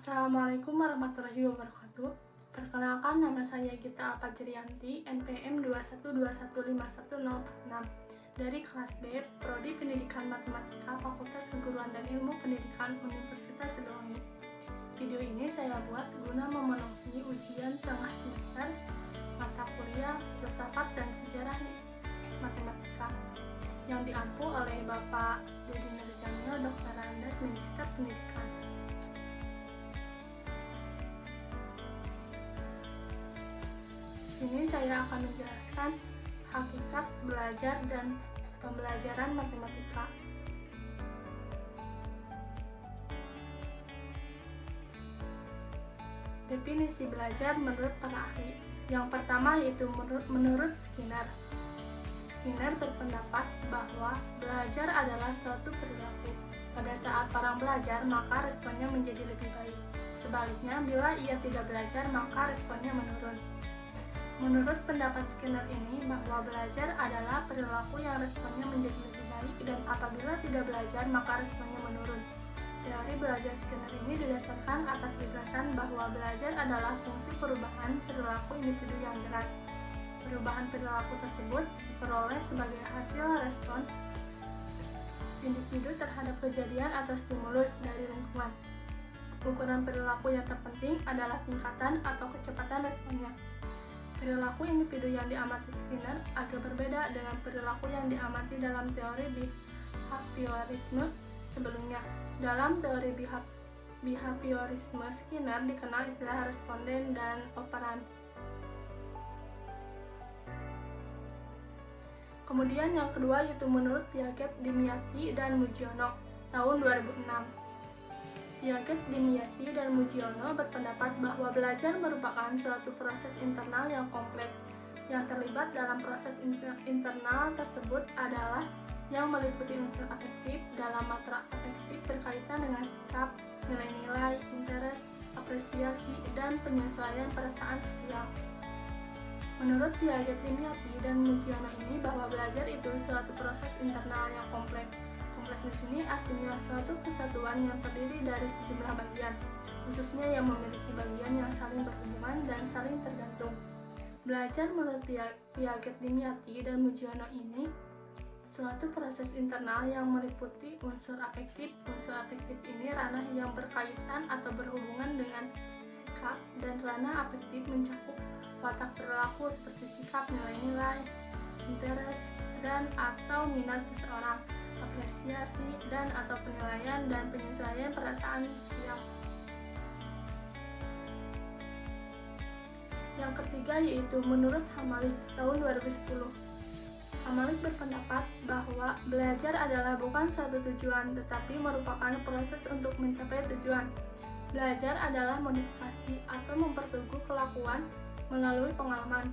Assalamualaikum warahmatullahi wabarakatuh. Perkenalkan, nama saya Gita Alfajrianti, NPM 212151046 dari kelas B, Prodi Pendidikan Matematika, Fakultas Keguruan dan Ilmu Pendidikan, Universitas Sidoarjo. Video ini saya buat guna memenuhi ujian tengah semester mata kuliah Filsafat dan Sejarah Matematika yang diampu oleh Bapak Dedi Nurjamil, Dr. Andes, Magister Pendidikan. Di sini saya akan menjelaskan hakikat belajar dan pembelajaran matematika. Definisi belajar menurut para ahli. Yang pertama yaitu menurut Skinner. Skinner berpendapat bahwa belajar adalah suatu perilaku. Pada saat orang belajar, maka responnya menjadi lebih baik. Sebaliknya, bila ia tidak belajar, maka responnya menurun. Menurut pendapat Skinner ini, bahwa belajar adalah perilaku yang responnya menjadi lebih baik, dan apabila tidak belajar, maka responnya menurun. Teori belajar Skinner ini didasarkan atas gagasan bahwa belajar adalah fungsi perubahan perilaku individu yang jelas. Perubahan perilaku tersebut diperoleh sebagai hasil respon individu terhadap kejadian atau stimulus dari lingkungan. Ukuran perilaku yang terpenting adalah tingkatan atau kecepatan responnya. Perilaku individu yang diamati Skinner agak berbeda dengan perilaku yang diamati dalam teori behaviorisme sebelumnya. Dalam teori behaviorisme Skinner dikenal istilah responden dan operan. Kemudian yang kedua yaitu menurut Piaget, Dimyati, dan Mugiono tahun 2006. Piaget, Dimyati, dan Mugiono berpendapat bahwa belajar merupakan suatu proses internal yang kompleks. Yang terlibat dalam proses internal tersebut adalah yang meliputi unsur afektif. Dalam matra afektif berkaitan dengan sikap, nilai-nilai, interest, apresiasi, dan penyesuaian perasaan sosial. Menurut Piaget, Dimyati, dan Mugiono ini bahwa belajar itu suatu proses internal yang kompleks. Kompleks di sini artinya suatu kesatuan yang terdiri dari sejumlah bagian, khususnya yang memiliki bagian yang saling berhubungan dan saling tergantung. Belajar menurut Piaget, Dimyati, dan Mugiono ini suatu proses internal yang meliputi unsur afektif. Unsur afektif ini ranah yang berkaitan atau berhubungan dengan sikap, dan ranah afektif mencakup watak perilaku seperti sikap, nilai-nilai, interest, dan atau minat seseorang, apresiasi, dan atau penilaian dan penyesuaian perasaan sosial. Yang ketiga yaitu menurut Hamalik tahun 2010. Hamalik berpendapat bahwa belajar adalah bukan suatu tujuan, tetapi merupakan proses untuk mencapai tujuan. Belajar adalah modifikasi atau memperteguh kelakuan melalui pengalaman.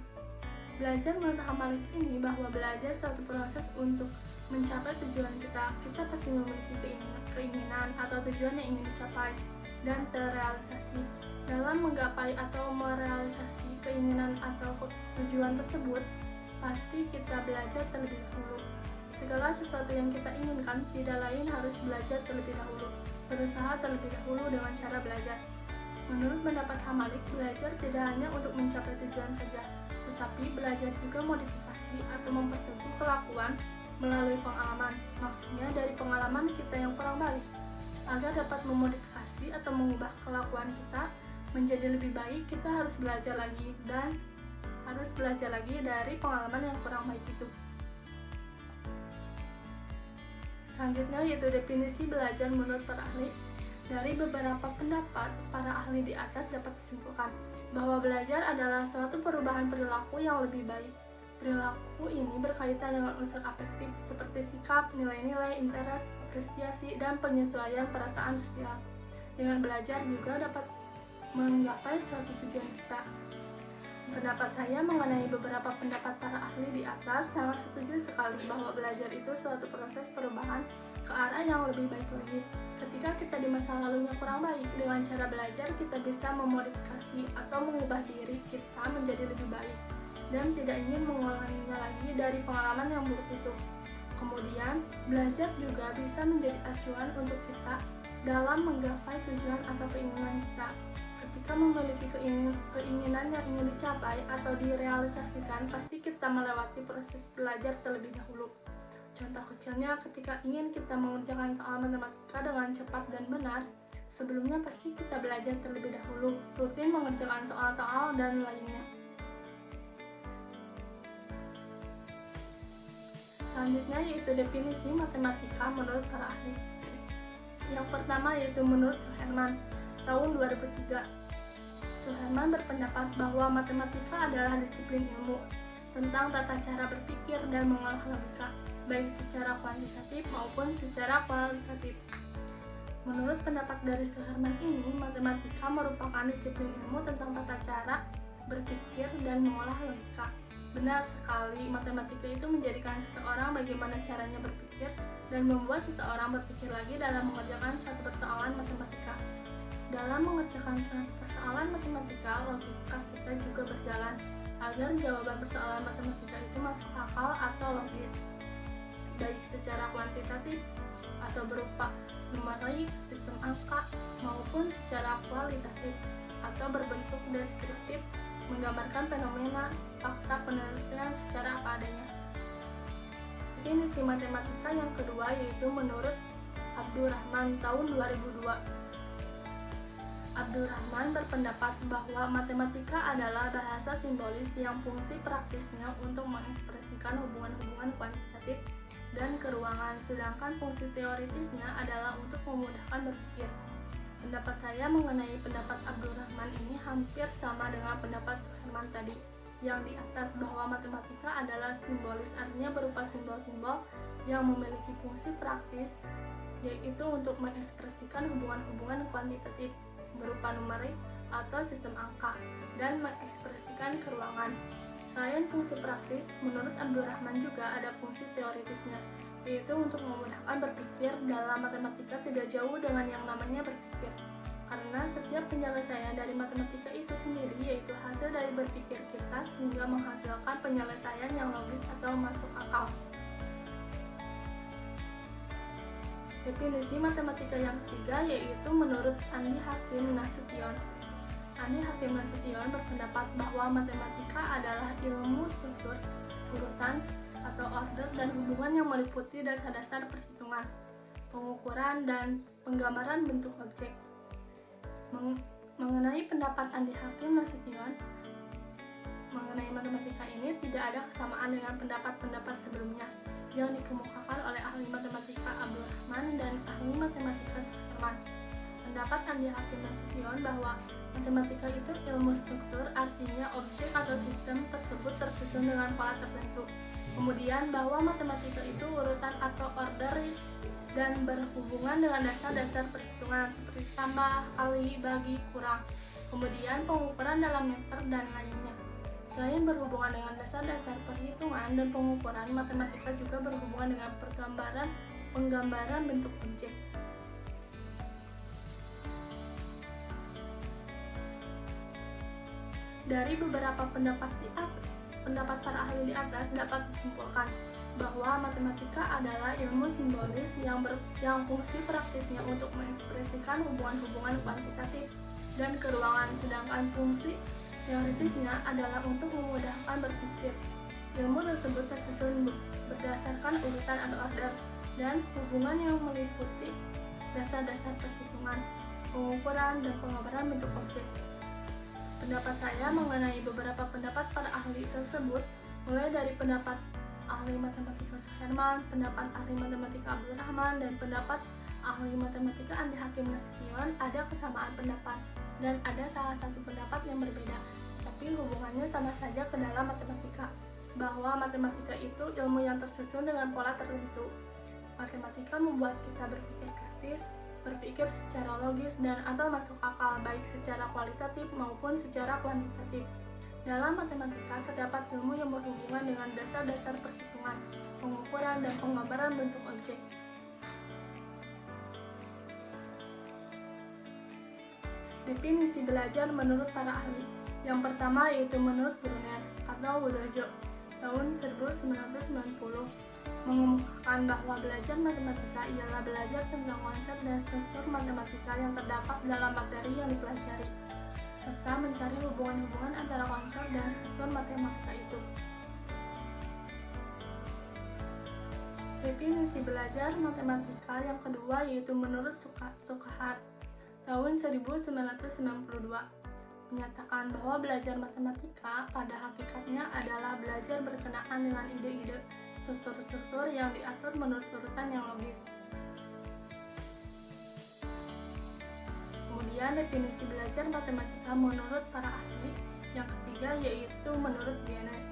Belajar menurut Hamalik ini bahwa belajar suatu proses untuk mencapai tujuan kita. Kita pasti memiliki keinginan atau tujuan yang ingin dicapai dan terrealisasi. Dalam menggapai atau merealisasi keinginan atau tujuan tersebut, pasti kita belajar terlebih dahulu. Segala sesuatu yang kita inginkan tidak lain harus belajar terlebih dahulu. Berusaha terlebih dahulu dengan cara belajar. Menurut pendapat Hamalik, belajar tidak hanya untuk mencapai tujuan saja, tetapi belajar juga modifikasi atau memperteguh kelakuan melalui pengalaman. Maksudnya dari pengalaman kita yang kurang baik. Agar dapat memodifikasi atau mengubah kelakuan kita menjadi lebih baik, kita harus belajar lagi dari pengalaman yang kurang baik itu. Selanjutnya yaitu definisi belajar menurut para ahli. Dari beberapa pendapat para ahli di atas dapat disimpulkan bahwa belajar adalah suatu perubahan perilaku yang lebih baik. Perilaku ini berkaitan dengan unsur afektif seperti sikap, nilai-nilai, interest, apresiasi, dan penyesuaian perasaan sosial. Dengan belajar juga dapat menggapai suatu tujuan kita. Pendapat saya mengenai beberapa pendapat para ahli di atas sangat setuju sekali bahwa belajar itu suatu proses perubahan ke arah yang lebih baik lagi. Ketika kita di masa lalunya kurang baik, dengan cara belajar kita bisa memodifikasi atau mengubah diri kita menjadi lebih baik dan tidak ingin mengulanginya lagi dari pengalaman yang buruk itu. Kemudian, belajar juga bisa menjadi acuan untuk kita dalam menggapai tujuan atau keinginan kita. Ketika memiliki keinginan yang ingin dicapai atau direalisasikan, pasti kita melewati proses belajar terlebih dahulu. Contoh kecilnya, ketika ingin kita mengerjakan soal matematika dengan cepat dan benar, sebelumnya pasti kita belajar terlebih dahulu, rutin mengerjakan soal-soal dan lainnya. Selanjutnya yaitu definisi matematika menurut para ahli. Yang pertama yaitu menurut Suherman, tahun 2003. Suherman berpendapat bahwa matematika adalah disiplin ilmu tentang tata cara berpikir dan mengolah logika, baik secara kuantitatif maupun secara kualitatif. Menurut pendapat dari Suherman ini, matematika merupakan disiplin ilmu tentang tata cara berpikir dan mengolah logika. Benar sekali, matematika itu menjadikan seseorang bagaimana caranya berpikir dan membuat seseorang berpikir lagi dalam mengerjakan suatu persoalan matematika. Dalam mengerjakan suatu persoalan matematika, logika kita juga berjalan agar jawaban persoalan matematika itu masuk akal atau logis, baik secara kuantitatif atau berupa numerik, sistem angka, maupun secara kualitatif atau berbentuk deskriptif, menggambarkan fenomena, fakta, penelitian secara apa adanya. Definisi matematika yang kedua yaitu menurut Abdurrahman, tahun 2002. Abdurrahman berpendapat bahwa matematika adalah bahasa simbolis yang fungsi praktisnya untuk mengekspresikan hubungan-hubungan kuantitatif dan keruangan, sedangkan fungsi teoritisnya adalah untuk memudahkan berpikir. Pendapat saya mengenai pendapat Abdurrahman ini hampir sama dengan pendapat Suherman tadi, yang di atas, bahwa matematika adalah simbolis, artinya berupa simbol-simbol yang memiliki fungsi praktis, yaitu untuk mengekspresikan hubungan-hubungan kuantitatif berupa numerik atau sistem angka, dan mengekspresikan keruangan. Selain fungsi praktis, menurut Abdurrahman juga ada fungsi teoritisnya, yaitu untuk memudahkan berpikir. Dalam matematika tidak jauh dengan yang namanya berpikir, karena setiap penyelesaian dari matematika itu sendiri yaitu hasil dari berpikir kita sehingga menghasilkan penyelesaian yang logis atau masuk akal. Definisi matematika yang ketiga yaitu menurut Andi Hakim Nasution. Andi Hakim Nasution berpendapat bahwa matematika adalah ilmu struktur, urutan, atau order dan hubungan yang meliputi dasar-dasar perhitungan, pengukuran, dan penggambaran bentuk objek. Mengenai pendapat Andi Hakim Nasution mengenai matematika ini tidak ada kesamaan dengan pendapat-pendapat sebelumnya yang dikemukakan oleh ahli matematika Abdurrahman dan ahli matematika Suherman. Pendapat Andi Hakim Nasution bahwa matematika itu ilmu struktur, artinya objek atau sistem tersebut tersusun dengan pola tertentu. Kemudian bahwa matematika itu urutan atau order dan berhubungan dengan dasar-dasar perhitungan seperti tambah, kali, bagi, kurang. Kemudian pengukuran dalam meter dan lainnya. Selain berhubungan dengan dasar-dasar perhitungan dan pengukuran, matematika juga berhubungan dengan penggambaran bentuk objek. Dari beberapa pendapat para ahli di atas dapat disimpulkan bahwa matematika adalah ilmu simbolis yang fungsi praktisnya untuk mengekspresikan hubungan-hubungan kuantitatif dan keruangan, sedangkan fungsi teoritisnya adalah untuk memudahkan berpikir. Ilmu tersebut tersusun berdasarkan urutan atau order dan hubungan yang meliputi dasar-dasar perhitungan, pengukuran, dan penggambaran bentuk objek. Pendapat saya mengenai beberapa pendapat para ahli tersebut, mulai dari pendapat ahli matematika Suherman, pendapat ahli matematika Abdurrahman, dan pendapat ahli matematika Andi Hakim Nasution, ada kesamaan pendapat dan ada salah satu pendapat yang berbeda, tapi hubungannya sama saja ke dalam matematika, bahwa matematika itu ilmu yang tersusun dengan pola tertentu. Matematika membuat kita berpikir kritis, berpikir secara logis dan atau masuk akal, baik secara kualitatif maupun secara kuantitatif. Dalam matematika terdapat ilmu yang berhubungan dengan dasar-dasar perhitungan, pengukuran, dan penggambaran bentuk objek. Definisi belajar menurut para ahli. Yang pertama yaitu menurut Brunner atau Woodrow tahun 1990. mengemukakan bahwa belajar matematika ialah belajar tentang konsep dan struktur matematika yang terdapat dalam materi yang dipelajari, serta mencari hubungan-hubungan antara konsep dan struktur matematika itu. Definisi belajar matematika yang kedua yaitu menurut Sukahar tahun 1992 menyatakan bahwa belajar matematika pada hakikatnya adalah belajar berkenaan dengan ide-ide struktur-struktur yang diatur menurut urutan yang logis. Kemudian definisi belajar matematika menurut para ahli yang ketiga yaitu menurut Dionys.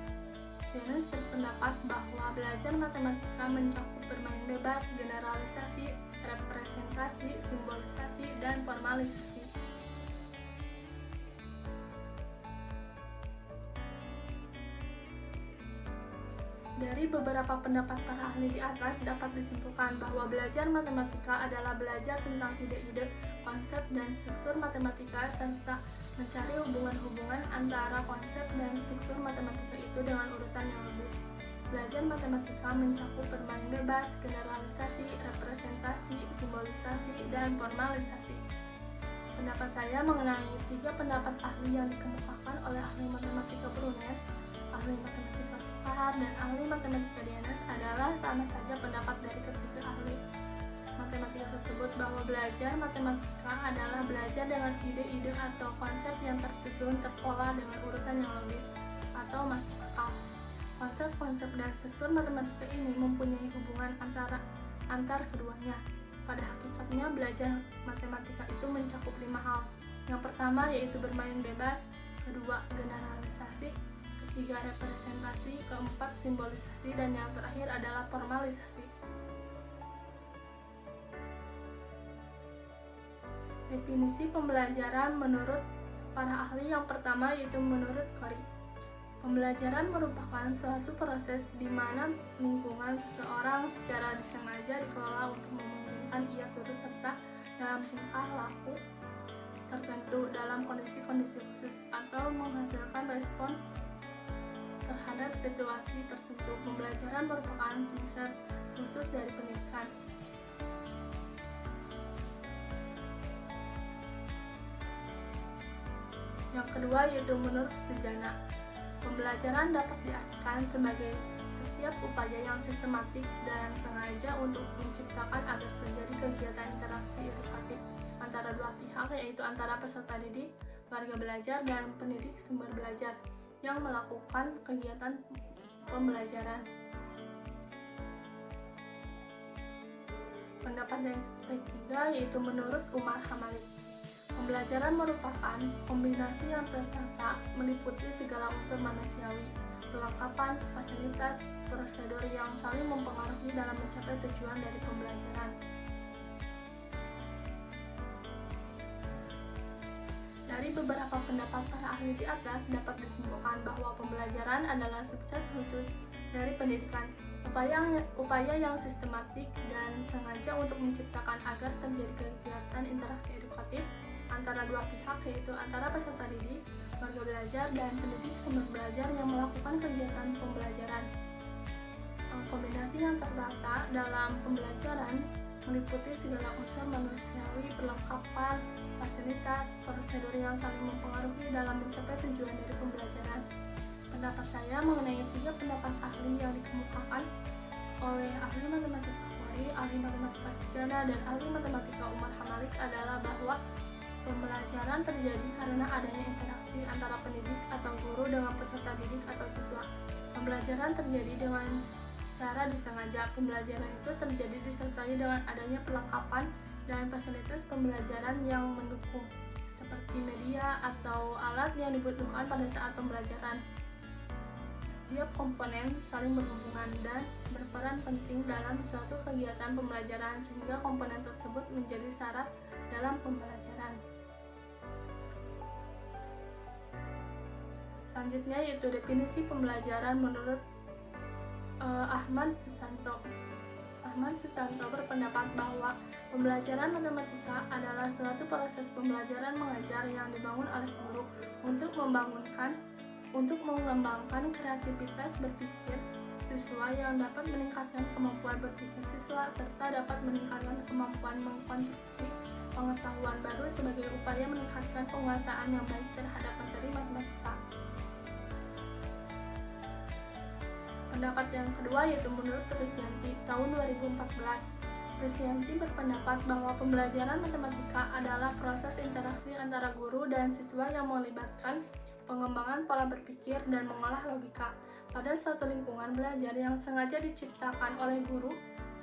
Dionys berpendapat bahwa belajar matematika mencakup bermain bebas, generalisasi, representasi, simbolisasi, dan formalisasi. Dari beberapa pendapat para ahli di atas dapat disimpulkan bahwa belajar matematika adalah belajar tentang ide-ide, konsep, dan struktur matematika serta mencari hubungan-hubungan antara konsep dan struktur matematika itu dengan urutan yang logis. Belajar matematika mencakup bermain bebas, generalisasi, representasi, simbolisasi, dan formalisasi. Pendapat saya mengenai 3 pendapat ahli yang dikemukakan oleh ahli matematika Brunner, ahli matematika Sukahar, dan ahli matematika Dionys adalah sama saja pendapat dari ketiga ahli matematika tersebut bahwa belajar matematika adalah belajar dengan ide-ide atau konsep yang tersusun terpola dengan urutan yang logis atau masuk akal. Konsep-konsep dan struktur matematika ini mempunyai hubungan antar keduanya. Pada hakikatnya belajar matematika itu mencakup 5 hal. Yang pertama yaitu bermain bebas, kedua generalisasi, ketiga representasi, keempat simbolisasi, dan yang terakhir adalah formalisasi. Definisi pembelajaran menurut para ahli yang pertama yaitu menurut Corey. Pembelajaran merupakan suatu proses di mana lingkungan seseorang secara disengaja dikelola untuk memungkinkan ia turut serta dalam tingkah laku tertentu dalam kondisi-kondisi khusus atau menghasilkan respon terhadap situasi tertentu. Pembelajaran merupakan subset khusus dari pendidikan. Yang kedua yaitu menurut Sujana. Pembelajaran dapat diartikan sebagai setiap upaya yang sistematik dan sengaja untuk menciptakan agar terjadi kegiatan interaksi edukatif antara dua pihak, yaitu antara peserta didik, warga belajar, dan pendidik sumber belajar yang melakukan kegiatan pembelajaran. Pendapat yang ketiga yaitu menurut Umar Hamalik. Pembelajaran merupakan kombinasi yang tertata meliputi segala unsur manusiawi, perlengkapan, fasilitas, prosedur yang saling mempengaruhi dalam mencapai tujuan dari pembelajaran. Dari beberapa pendapat para ahli di atas dapat disimpulkan bahwa pembelajaran adalah subset khusus dari pendidikan, upaya yang sistematik dan sengaja untuk menciptakan agar terjadi kegiatan interaksi edukatif antara dua pihak, yaitu antara peserta didik, warga belajar, dan pendidik sumber belajar yang melakukan kegiatan pembelajaran. Kombinasi yang tertata dalam pembelajaran meliputi segala unsur manusiawi, perlengkapan, fasilitas, prosedur yang saling mempengaruhi dalam mencapai tujuan dari pembelajaran. Pendapat saya mengenai 3 pendapat ahli yang dikemukakan oleh ahli matematika Corey, ahli matematika Sujana, dan ahli matematika Umar Hamalik adalah bahwa pembelajaran terjadi karena adanya interaksi antara pendidik atau guru dengan peserta didik atau siswa. Pembelajaran terjadi dengan secara disengaja. Pembelajaran itu terjadi disertai dengan adanya perlengkapan dan fasilitas pembelajaran yang mendukung, seperti media atau alat yang dibutuhkan pada saat pembelajaran. Setiap komponen saling berhubungan dan berperan penting dalam suatu kegiatan pembelajaran sehingga komponen tersebut menjadi syarat dalam pembelajaran. Selanjutnya yaitu definisi pembelajaran menurut Ahmad Susanto. Ahmad Susanto berpendapat bahwa pembelajaran matematika adalah suatu proses pembelajaran mengajar yang dibangun oleh guru untuk mengembangkan kreativitas berpikir siswa yang dapat meningkatkan kemampuan berpikir siswa serta dapat meningkatkan kemampuan mengkonstruksi pengetahuan baru sebagai upaya meningkatkan penguasaan yang baik terhadap materi matematika. Pendapat yang kedua yaitu menurut Krisyanti tahun 2014. Krisyanti berpendapat bahwa pembelajaran matematika adalah proses interaksi antara guru dan siswa yang melibatkan pengembangan pola berpikir dan mengolah logika pada suatu lingkungan belajar yang sengaja diciptakan oleh guru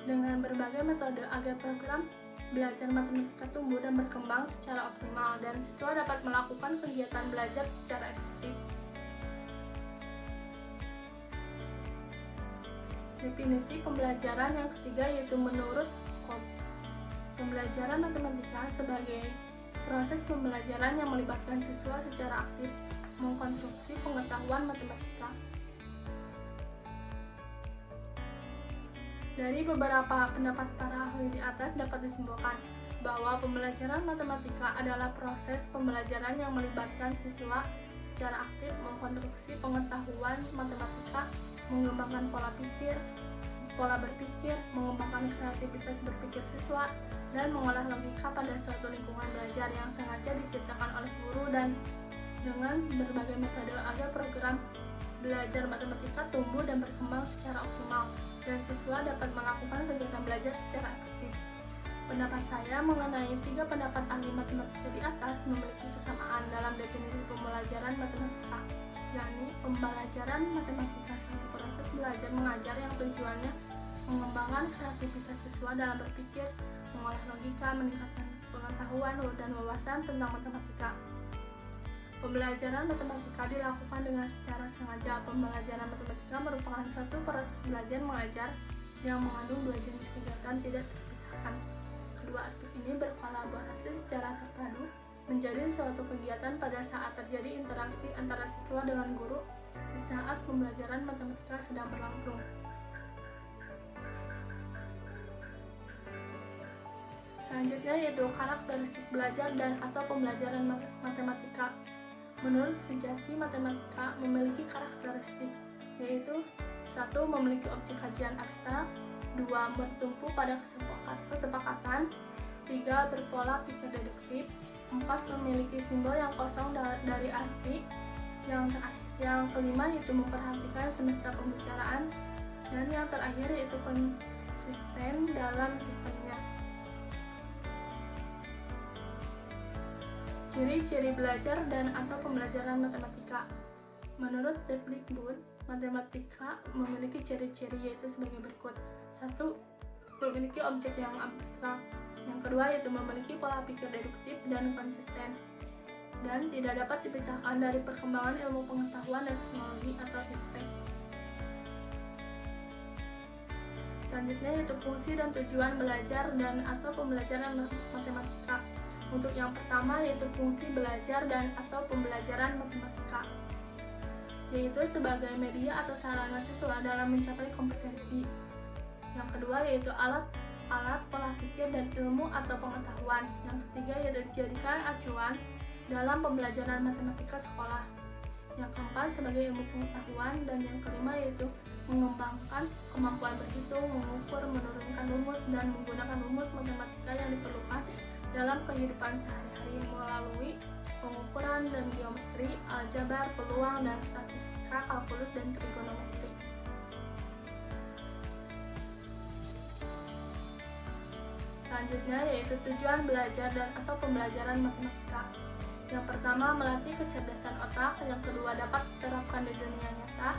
dengan berbagai metode agar program belajar matematika tumbuh dan berkembang secara optimal dan siswa dapat melakukan kegiatan belajar secara efektif. Definisi pembelajaran yang ketiga yaitu menurut Cobb. Pembelajaran matematika sebagai proses pembelajaran yang melibatkan siswa secara aktif mengkonstruksi pengetahuan matematika. Dari beberapa pendapat para ahli di atas dapat disimpulkan bahwa pembelajaran matematika adalah proses pembelajaran yang melibatkan siswa secara aktif mengkonstruksi pengetahuan matematika, mengembangkan pola berpikir, mengembangkan kreativitas berpikir siswa, dan mengolah logika pada suatu lingkungan belajar yang sengaja diciptakan oleh guru dan dengan berbagai metode agar program belajar matematika tumbuh dan berkembang secara optimal dan siswa dapat melakukan kegiatan belajar secara efektif. Pendapat saya mengenai tiga pendapat ahli matematika di atas memiliki kesamaan dalam definisi pembelajaran matematika, yakni pembelajaran matematika suatu proses belajar mengajar yang tujuannya mengembangkan kreativitas siswa dalam berpikir, mengolah logika, meningkatkan pengetahuan dan wawasan tentang matematika. Pembelajaran matematika dilakukan dengan secara sengaja. Pembelajaran matematika merupakan suatu proses belajar mengajar yang mengandung dua jenis kegiatan tidak terpisahkan. Kedua aspek ini berkolaborasi secara terpadu menjadi suatu kegiatan pada saat terjadi interaksi antara siswa dengan guru di saat pembelajaran matematika sedang berlangsung. Selanjutnya yaitu karakteristik belajar dan atau pembelajaran matematika. Menurut Sejati, matematika memiliki karakteristik, yaitu 1. Memiliki objek kajian abstrak, 2. Bertumpu pada kesepakatan, 3. Berpola pikir deduktif, 4. Memiliki simbol yang kosong dari arti, yang kelima yaitu memperhatikan semesta pembicaraan, dan yang terakhir yaitu konsisten dalam sistemnya. Ciri-ciri belajar dan atau pembelajaran matematika. Menurut Deblicwood, matematika memiliki ciri-ciri yaitu sebagai berikut. 1. Memiliki objek yang abstrak. Yang kedua yaitu memiliki pola pikir deduktif dan konsisten dan tidak dapat dipisahkan dari perkembangan ilmu pengetahuan dan teknologi atau iptek. Selanjutnya yaitu fungsi dan tujuan belajar dan atau pembelajaran matematika. Untuk yang pertama yaitu fungsi belajar dan atau pembelajaran matematika, yaitu sebagai media atau sarana siswa dalam mencapai kompetensi. Yang kedua yaitu alat pola pikir dan ilmu atau pengetahuan. Yang ketiga yaitu dijadikan acuan dalam pembelajaran matematika sekolah. Yang keempat sebagai ilmu pengetahuan, dan yang kelima yaitu mengembangkan kemampuan berhitung, mengukur, menurunkan rumus, dan menggunakan rumus matematika yang diperlukan dalam kehidupan sehari-hari melalui pengukuran dan geometri, aljabar, peluang, dan statistika, kalkulus, dan trigonometri. Selanjutnya yaitu tujuan belajar dan atau pembelajaran matematika. Yang pertama melatih kecerdasan otak, yang kedua dapat diterapkan di dunia nyata,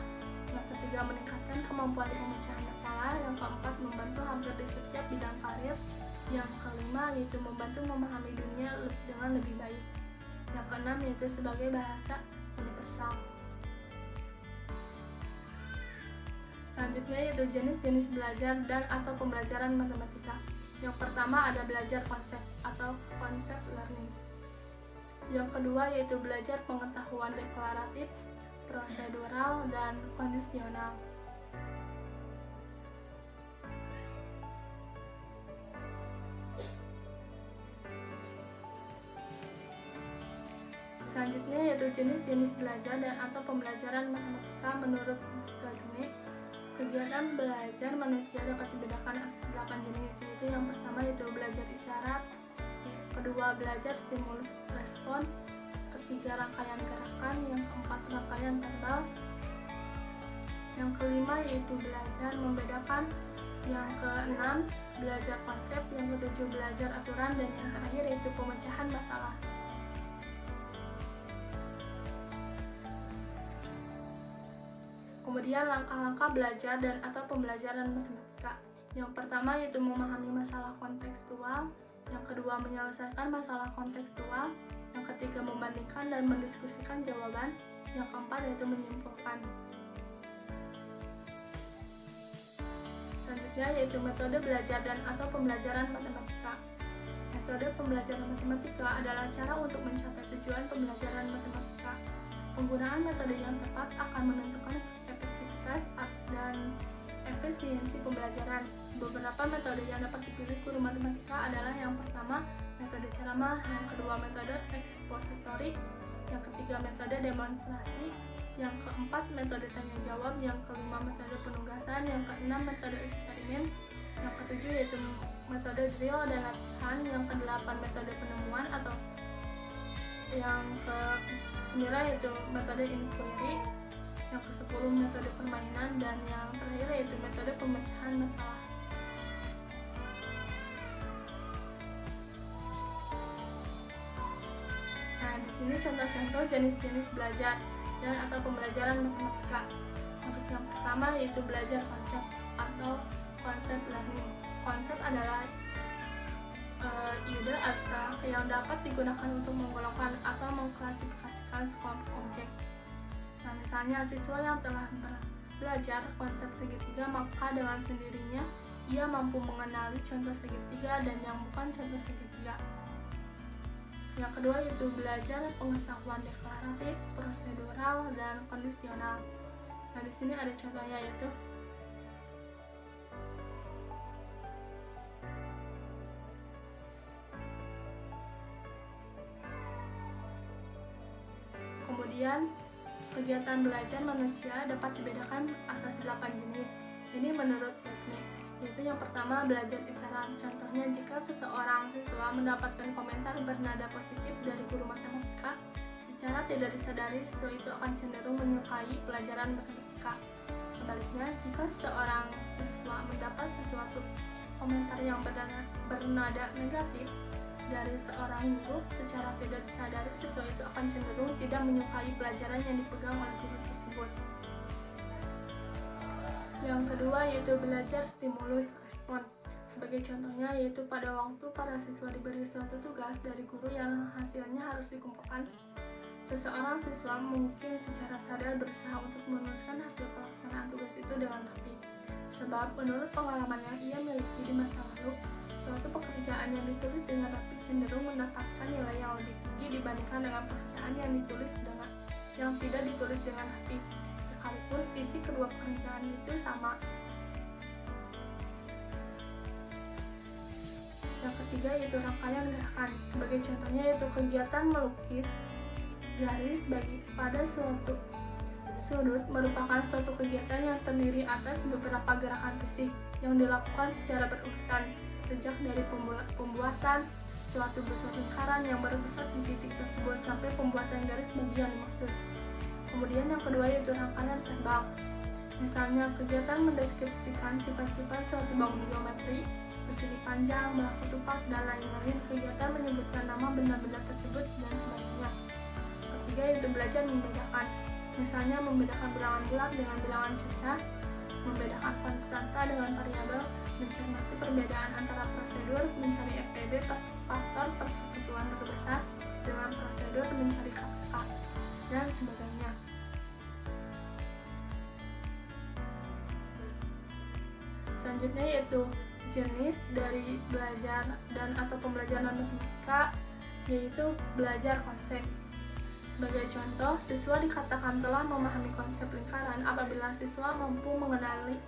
yang ketiga meningkatkan kemampuan pemecahan masalah, yang keempat membantu hampir di setiap bidang karir, yang kelima yaitu membantu memahami dunia dengan lebih baik, yang keenam yaitu sebagai bahasa universal. Selanjutnya yaitu jenis-jenis belajar dan atau pembelajaran matematika. Yang pertama ada belajar konsep atau concept learning. Yang kedua yaitu belajar pengetahuan deklaratif, prosedural, dan kondisional. Selanjutnya yaitu jenis-jenis belajar dan atau pembelajaran matematika menurut Gagne. Kegiatan belajar manusia dapat dibedakan atas 8 jenis, yaitu yang pertama yaitu belajar isyarat, kedua belajar stimulus respon, ketiga rangkaian gerakan, yang keempat rangkaian verbal, yang kelima yaitu belajar membedakan, yang keenam belajar konsep, yang ketujuh belajar aturan, dan yang terakhir yaitu pemecahan masalah. Kemudian langkah-langkah belajar dan atau pembelajaran matematika. Yang pertama yaitu memahami masalah kontekstual, yang kedua menyelesaikan masalah kontekstual, yang ketiga membandingkan dan mendiskusikan jawaban, yang keempat yaitu menyimpulkan. Selanjutnya yaitu metode belajar dan atau pembelajaran matematika. Metode pembelajaran matematika adalah cara untuk mencapai tujuan pembelajaran matematika. Penggunaan metode yang tepat akan menentukan efektivitas dan efisiensi pembelajaran. Beberapa metode yang dapat dipilih guru matematika adalah yang pertama metode ceramah, yang kedua metode ekspositori, yang ketiga metode demonstrasi, yang keempat metode tanya jawab, yang kelima metode penugasan, yang keenam metode eksperimen, yang ketujuh yaitu metode drill dan latihan, yang kedelapan metode penemuan atau yang ke-9 yaitu metode inquiry, yang ke-10 metode permainan, dan yang terakhir yaitu metode pemecahan masalah. Nah, di sini contoh-contoh jenis-jenis belajar dan atau pembelajaran matematika. Untuk yang pertama yaitu belajar konsep atau konsep learning. Konsep adalah ide abstrak yang dapat digunakan untuk menggolongkan atau mengklasifikasikan sekelompok objek. Nah, misalnya siswa yang telah belajar konsep segitiga, maka dengan sendirinya ia mampu mengenali contoh segitiga dan yang bukan contoh segitiga. Yang kedua yaitu belajar pengetahuan deklaratif, prosedural, dan kondisional. Nah, di sini ada contohnya yaitu kemudian kegiatan belajar manusia dapat dibedakan atas 8 jenis. Ini menurut Whitney, yaitu yang pertama belajar isyarat. Contohnya jika seseorang siswa mendapatkan komentar bernada positif dari guru matematika, secara tidak disadari siswa itu akan cenderung menyukai pelajaran matematika. Sebaliknya, jika seorang siswa mendapat sesuatu komentar yang bernada negatif dari seorang guru, secara tidak disadari siswa itu akan cenderung tidak menyukai pelajaran yang dipegang oleh guru tersebut. Yang kedua yaitu belajar stimulus respon. Sebagai contohnya yaitu pada waktu para siswa diberi suatu tugas dari guru yang hasilnya harus dikumpulkan, seseorang siswa mungkin secara sadar berusaha untuk menuliskan hasil pelaksanaan tugas itu dengan rapi. Sebab menurut pengalaman yang ia miliki di masa lalu, suatu pekerjaan yang ditulis dengan rapi cenderung mendapatkan nilai yang lebih tinggi dibandingkan dengan pekerjaan yang tidak ditulis dengan rapi, sekalipun isi kedua pekerjaan itu sama. Yang ketiga yaitu rangkaian gerakan. Sebagai contohnya yaitu kegiatan melukis garis bagi pada suatu sudut merupakan suatu kegiatan yang terdiri atas beberapa gerakan fisik yang dilakukan secara berurutan, sejak dari pembuatan suatu busur lingkaran yang berpusat di titik tersebut sampai pembuatan garis bagi yang dimaksud. Kemudian yang kedua yaitu rangkaian verbal. Misalnya kegiatan mendeskripsikan sifat-sifat suatu bangun geometri, persegi panjang, bahu ketupat, dan lain-lain. Kegiatan menyebutkan nama benda-benda tersebut dan sebagainya. Ketiga yaitu belajar membedakan. Misalnya membedakan bilangan bulat dengan bilangan cercah, membedakan konstanta dengan variabel, mencermati perbedaan antara prosedur mencari FPB faktor persekutuan terbesar dengan prosedur mencari KPK, dan sebagainya. Selanjutnya yaitu jenis dari belajar dan atau pembelajaran matematika, yaitu belajar konsep. Sebagai contoh, siswa dikatakan telah memahami konsep lingkaran apabila siswa mampu mengenali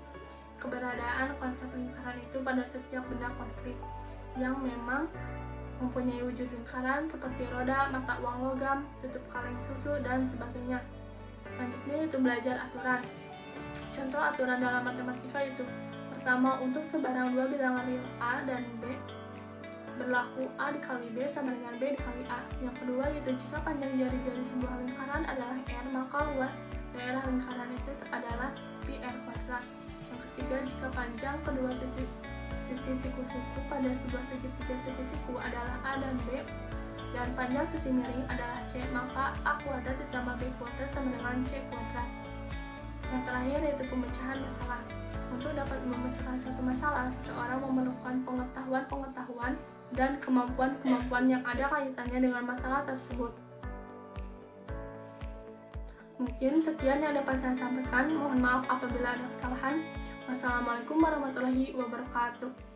keberadaan konsep lingkaran itu pada setiap benda konkret yang memang mempunyai wujud lingkaran seperti roda, mata uang logam, tutup kaleng susu, dan sebagainya. Selanjutnya yaitu belajar aturan. contoh aturan dalam matematika itu. Pertama, untuk sebarang dua bilangan real A dan B, berlaku A dikali B sama dengan B dikali A. Yang kedua yaitu jika panjang jari-jari sebuah lingkaran adalah R, maka luas daerah lingkaran itu adalah pi R kuadrat. Yang ketiga, jika panjang kedua sisi siku-siku pada sebuah segitiga siku-siku adalah A dan B, dan panjang sisi miring adalah C, maka A kuadrat ditambah B kuadrat sama dengan C kuadrat. Yang terakhir yaitu pemecahan masalah. Untuk dapat memecahkan satu masalah, seseorang memerlukan pengetahuan dan kemampuan yang ada kaitannya dengan masalah tersebut. Mungkin sekian yang dapat saya sampaikan. Mohon maaf apabila ada kesalahan. Wassalamualaikum warahmatullahi wabarakatuh.